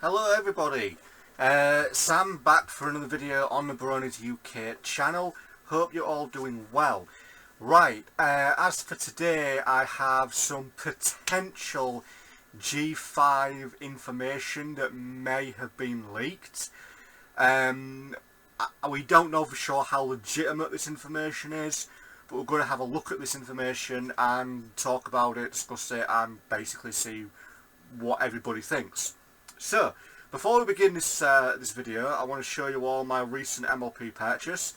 Hello everybody, Sam back for another video on the Bronies UK channel. Hope you're all doing well. Right, as for today I have some potential G5 information that may have been leaked. We don't know for sure how legitimate this information is, but we're going to have a look at this information and talk about it, discuss it and basically see what everybody thinks. So, before we begin this video, I want to show you all my recent MLP purchase.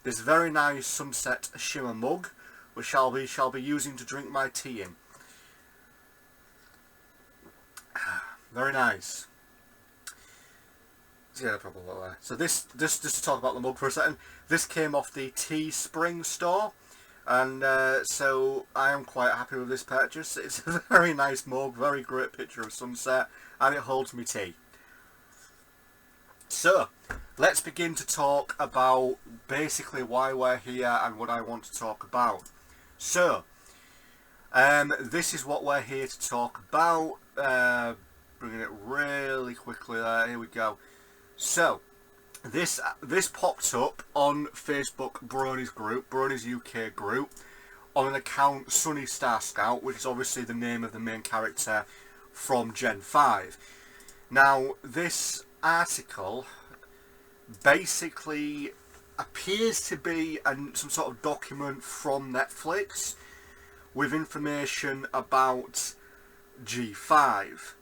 This very nice Sunset Shimmer mug, which shall be using to drink my tea in. Very nice. Yeah, probably there. So this, just to talk about the mug for a second, this came off the Teespring store, and so I am quite happy with this purchase. It's a very nice mug, very great picture of sunset, and it holds me tea. So, let's begin to talk about basically why we're here and what I want to talk about. So, this is what we're here to talk about. Bringing it really quickly there, here we go. So, this popped up on Facebook Bronies group, Bronies UK group, on an account Sunny Star Scout, which is obviously the name of the main character from Gen 5. Now, this article basically appears to be some sort of document from Netflix with information about G5.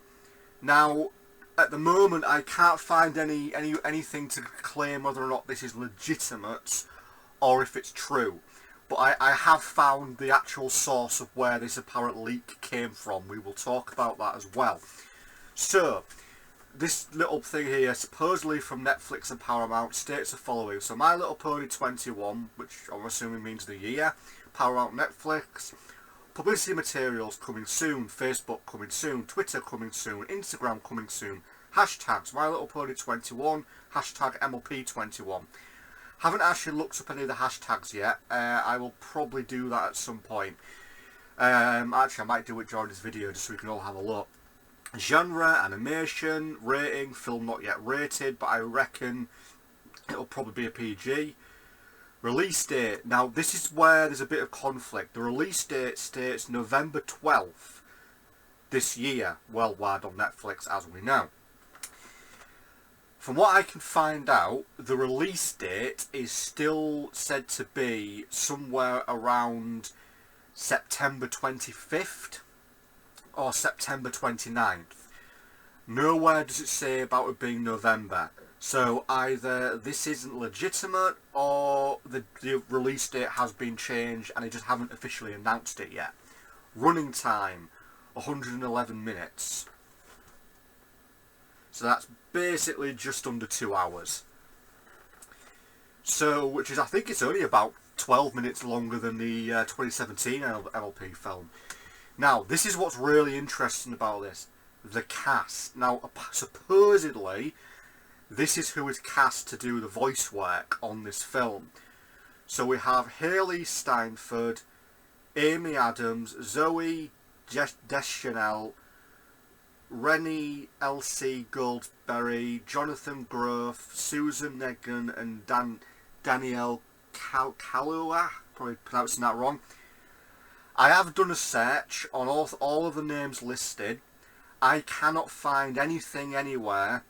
Now, at the moment, I can't find anything to claim whether or not this is legitimate or if it's true. But I have found the actual source of where this apparent leak came from. We will talk about that as well. So, this little thing here, supposedly from Netflix and Paramount, states the following. So, My Little Pony 21, which I'm assuming means the year, Paramount, Netflix. Publicity materials coming soon, Facebook coming soon, Twitter coming soon, Instagram coming soon. Hashtags My Little Pony 21, hashtag MLP 21. Haven't actually looked up any of the hashtags yet. I will probably do that at some point. Actually, I might do it during this video just so we can all have a look. Genre, animation, rating, film not yet rated, but I reckon it'll probably be a PG. Release date. Now, this is where there's a bit of conflict. The release date states November 12th this year, worldwide on Netflix, as we know. From what I can find out, the release date is still said to be somewhere around September 25th or September 29th. Nowhere does it say about it being November. So either this isn't legitimate or the release date has been changed and they just haven't officially announced it yet. Running time, 111 minutes. So that's basically just under 2 hours. So, which is, I think it's only about 12 minutes longer than the 2017 MLP film. Now, this is what's really interesting about this. The cast. Now, supposedly, this is who is cast to do the voice work on this film. So we have Haley Steinford, Amy Adams, Zoe Deschanel, Rennie Elsie Goldberry, Jonathan Groff, Susan Negan and Danielle Kaluuya, probably pronouncing that wrong. I have done a search on all of the names listed. I cannot find anything anywhere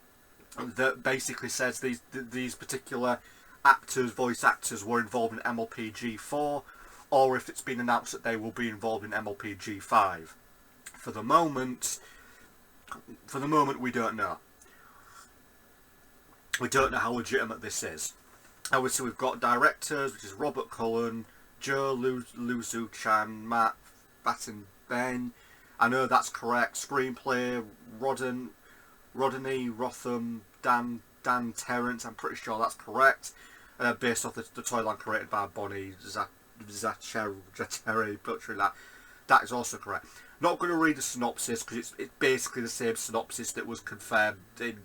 that basically says these particular actors, voice actors, were involved in MLP G4, or if it's been announced that they will be involved in MLP G5. For the moment, we don't know. We don't know how legitimate this is. Obviously, we've got directors, which is Robert Cullen, Joe Luzu Chan, Matt Batten Ben. I know that's correct. Screenplay, Rodney Rotham, Dan Terrence. I'm pretty sure that's correct. Based off the toyline created by Bonnie Zachary, butchering that. That is also correct. Not going to read the synopsis because it's basically the same synopsis that was confirmed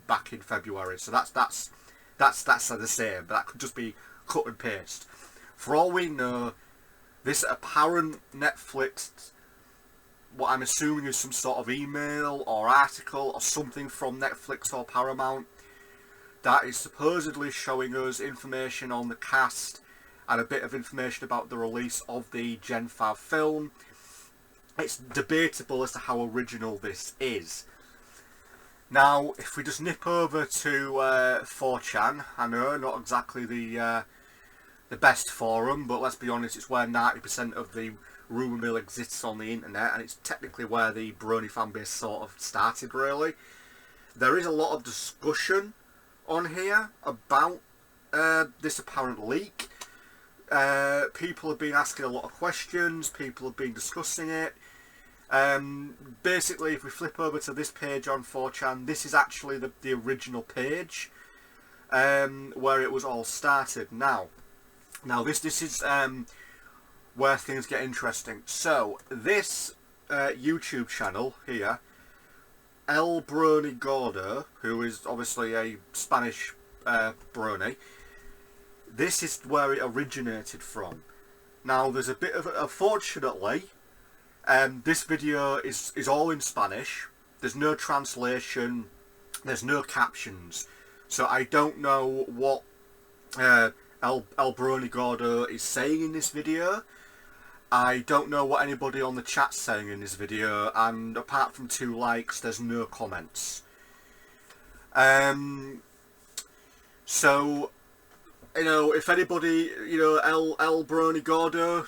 back in February. So that's the same, but that could just be cut and paste. For all we know, this apparent Netflix what I'm assuming is some sort of email or article or something from Netflix or Paramount that is supposedly showing us information on the cast and a bit of information about the release of the Gen 5 film. It's debatable as to how original this is. Now, if we just nip over to 4chan, I know, not exactly the best forum, but let's be honest, it's where 90% of the rumour mill exists on the internet, and it's technically where the Brony fanbase sort of started, really. There is a lot of discussion on here about this apparent leak. People have been asking a lot of questions, people have been discussing it. Basically, if we flip over to this page on 4chan, this is actually the original page where it was all started. Now this is where things get interesting. So this YouTube channel here, El Brony Gordo, who is obviously a Spanish brony, this is where it originated from. Now there's a bit of, unfortunately, this video is all in Spanish. There's no translation, there's no captions, so I don't know what El Brony Gordo is saying in this video. I don't know what anybody on the chat's saying in this video, and apart from 2 likes, there's no comments. So, you know, if anybody, you know, El Brony Gordo,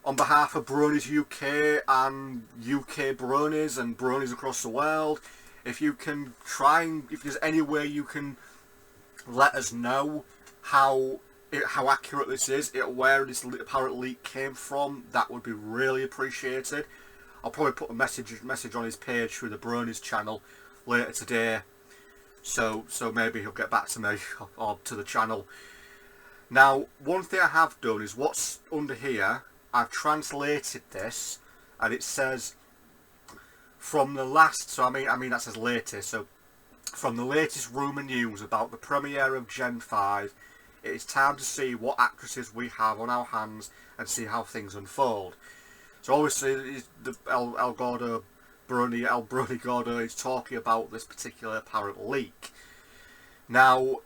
on behalf of Bronies UK and UK Bronies and Bronies across the world, if you can try and, if there's any way you can let us know how accurate this is, where this apparent leak came from, that would be really appreciated. I'll probably put a message on his page through the Bronies channel later today, so maybe he'll get back to me or to the channel. Now, one thing I have done is what's under here, I've translated this, and it says from the last, so I mean that says latest, so from the latest rumour news about the premiere of Gen 5, it is time to see what actresses we have on our hands and see how things unfold. So obviously the El Brony Gordo is talking about this particular apparent leak. Now,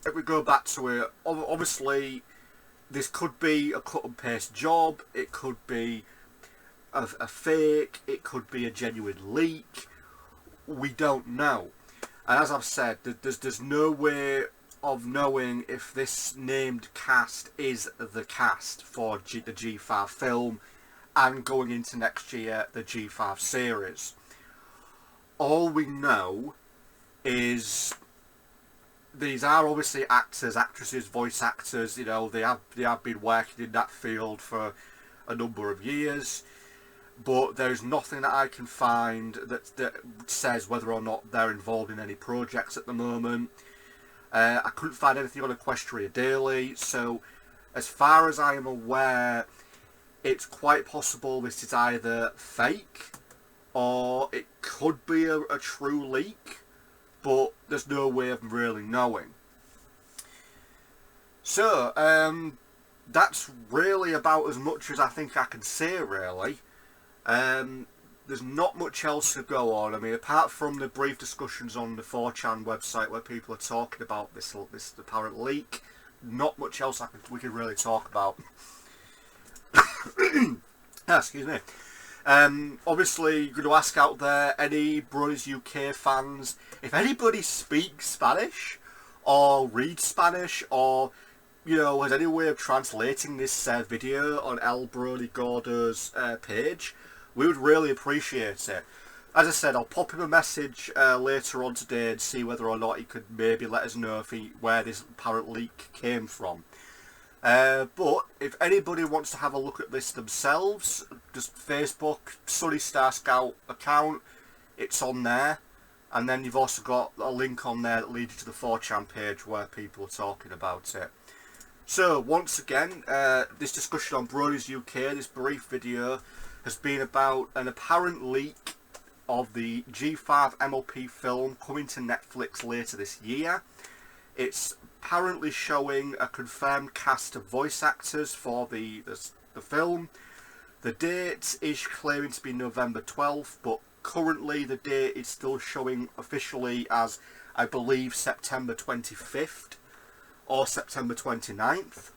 if we go back to it, obviously this could be a cut and paste job, it could be a fake, it could be a genuine leak. We don't know. And as I've said, there's no way of knowing if this named cast is the cast for the G5 film and going into next year, the G5 series. All we know is these are obviously actors, actresses, voice actors. You know, they have been working in that field for a number of years, but there's nothing that I can find that says whether or not they're involved in any projects at the moment. I couldn't find anything on Equestria Daily, so as far as I am aware, it's quite possible this is either fake or it could be a true leak, but there's no way of really knowing. So, that's really about as much as I think I can say, really. There's not much else to go on. I mean, apart from the brief discussions on the 4chan website where people are talking about this apparent leak, not much else we can really talk about. Excuse me. Obviously, you're going to ask out there, any Bronies UK fans, if anybody speaks Spanish or reads Spanish or, you know, has any way of translating this video on El Brony Gordo's page, we would really appreciate it. As I said, I'll pop him a message later on today and see whether or not he could maybe let us know where this apparent leak came from. But if anybody wants to have a look at this themselves, just Facebook, Sunny Star Scout account, it's on there. And then you've also got a link on there that leads you to the 4chan page where people are talking about it. So, once again, this discussion on Bronies UK, this brief video, has been about an apparent leak of the G5 MLP film coming to Netflix later this year. It's apparently showing a confirmed cast of voice actors for the film. The date is claiming to be November 12th, but currently the date is still showing officially as, I believe, September 25th or September 29th.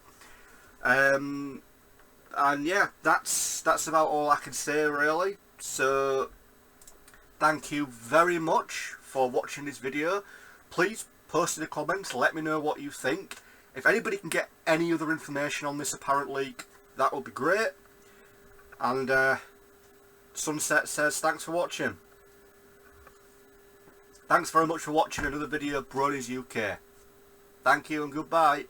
And yeah, that's about all I can say really. So thank you very much for watching this video. Please post in the comments, let me know what you think. If anybody can get any other information on this apparent leak, that would be great. And Sunset says thanks for watching. Thanks very much for watching another video of Bronies UK. Thank you and goodbye.